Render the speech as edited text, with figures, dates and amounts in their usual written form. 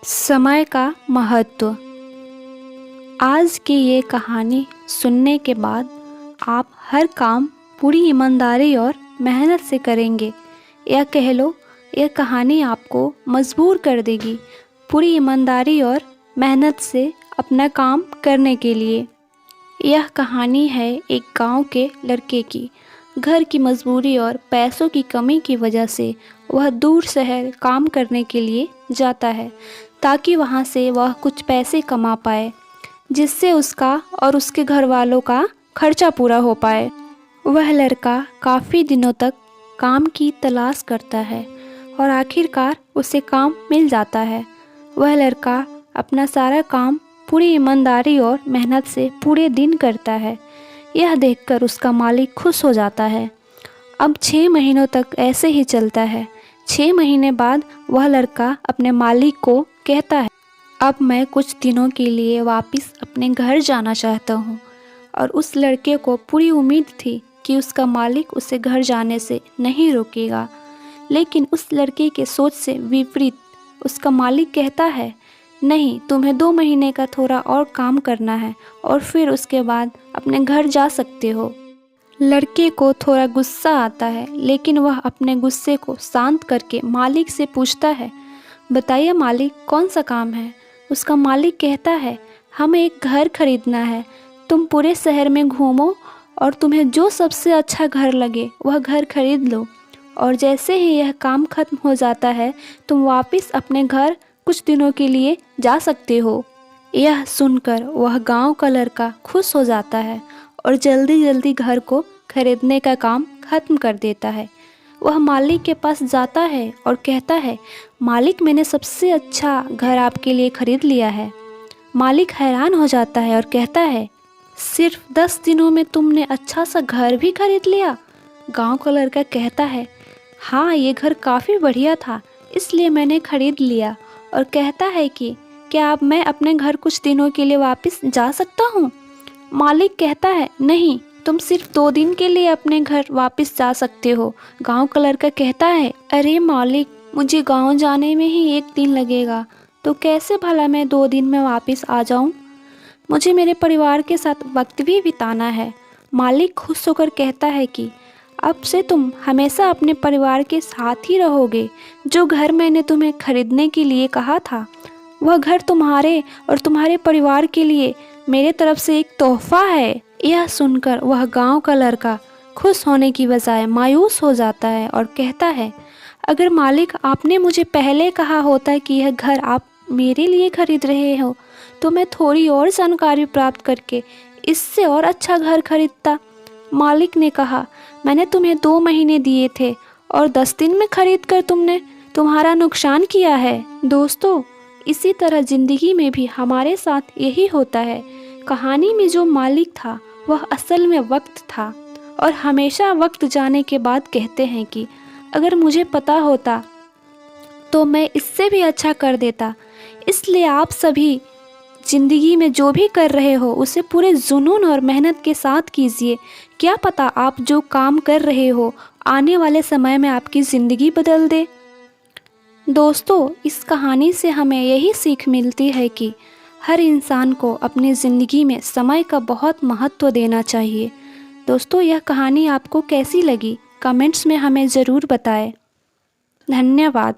समय का महत्व। आज की ये कहानी सुनने के बाद आप हर काम पूरी ईमानदारी और मेहनत से करेंगे, या कह लो यह कहानी आपको मजबूर कर देगी पूरी ईमानदारी और मेहनत से अपना काम करने के लिए। यह कहानी है एक गांव के लड़के की। घर की मजबूरी और पैसों की कमी की वजह से वह दूर शहर काम करने के लिए जाता है, ताकि वहां से वह कुछ पैसे कमा पाए, जिससे उसका और उसके घर वालों का खर्चा पूरा हो पाए। वह लड़का काफ़ी दिनों तक काम की तलाश करता है और आखिरकार उसे काम मिल जाता है। वह लड़का अपना सारा काम पूरी ईमानदारी और मेहनत से पूरे दिन करता है। यह देखकर उसका मालिक खुश हो जाता है। अब 6 महीनों तक ऐसे ही चलता है। 6 महीने बाद वह लड़का अपने मालिक को कहता है, अब मैं कुछ दिनों के लिए वापस अपने घर जाना चाहता हूँ। और उस लड़के को पूरी उम्मीद थी कि उसका मालिक उसे घर जाने से नहीं रोकेगा, लेकिन उस लड़के के सोच से विपरीत उसका मालिक कहता है, नहीं, तुम्हें 2 महीने का थोड़ा और काम करना है और फिर उसके बाद अपने घर जा सकते हो। लड़के को थोड़ा गुस्सा आता है, लेकिन वह अपने गुस्से को शांत करके मालिक से पूछता है, बताइए मालिक, कौन सा काम है। उसका मालिक कहता है, हमें एक घर खरीदना है। तुम पूरे शहर में घूमो और तुम्हें जो सबसे अच्छा घर लगे वह घर खरीद लो, और जैसे ही यह काम खत्म हो जाता है तुम वापस अपने घर कुछ दिनों के लिए जा सकते हो। यह सुनकर वह गांव का लड़का खुश हो जाता है और जल्दी जल्दी घर को खरीदने का काम खत्म कर देता है। वह मालिक के पास जाता है और कहता है, मालिक, मैंने सबसे अच्छा घर आपके लिए खरीद लिया है। मालिक हैरान हो जाता है और कहता है, सिर्फ 10 दिनों में तुमने अच्छा सा घर भी खरीद लिया। गांव का लड़का कहता है, हाँ, ये घर काफ़ी बढ़िया था, इसलिए मैंने खरीद लिया। और कहता है कि क्या अब मैं अपने घर कुछ दिनों के लिए वापस जा सकता हूँ। मालिक कहता है, नहीं, तुम सिर्फ 2 दिन के लिए अपने घर वापस जा सकते हो। गांव का लड़का कहता है, अरे मालिक, मुझे गांव जाने में ही 1 दिन लगेगा, तो कैसे भला मैं 2 दिन में वापस आ जाऊं। मुझे मेरे परिवार के साथ वक्त भी बिताना है। मालिक खुश होकर कहता है कि अब से तुम हमेशा अपने परिवार के साथ ही रहोगे। जो घर मैंने तुम्हें खरीदने के लिए कहा था, वह घर तुम्हारे और तुम्हारे परिवार के लिए मेरे तरफ से एक तोहफा है। यह सुनकर वह गांव का लड़का खुश होने की बजाय मायूस हो जाता है और कहता है, अगर मालिक, आपने मुझे पहले कहा होता कि यह घर आप मेरे लिए खरीद रहे हो, तो मैं थोड़ी और जानकारी प्राप्त करके इससे और अच्छा घर खरीदता। मालिक ने कहा, मैंने तुम्हें 2 महीने दिए थे और 10 दिन में खरीद कर तुमने तुम्हारा नुकसान किया है। दोस्तों, इसी तरह ज़िंदगी में भी हमारे साथ यही होता है। कहानी में जो मालिक था वह असल में वक्त था, और हमेशा वक्त जाने के बाद कहते हैं कि अगर मुझे पता होता तो मैं इससे भी अच्छा कर देता। इसलिए आप सभी ज़िंदगी में जो भी कर रहे हो उसे पूरे जुनून और मेहनत के साथ कीजिए। क्या पता आप जो काम कर रहे हो आने वाले समय में आपकी ज़िंदगी बदल दे। दोस्तों, इस कहानी से हमें यही सीख मिलती है कि हर इंसान को अपनी ज़िंदगी में समय का बहुत महत्व देना चाहिए। दोस्तों, यह कहानी आपको कैसी लगी, कमेंट्स में हमें ज़रूर बताएं। धन्यवाद।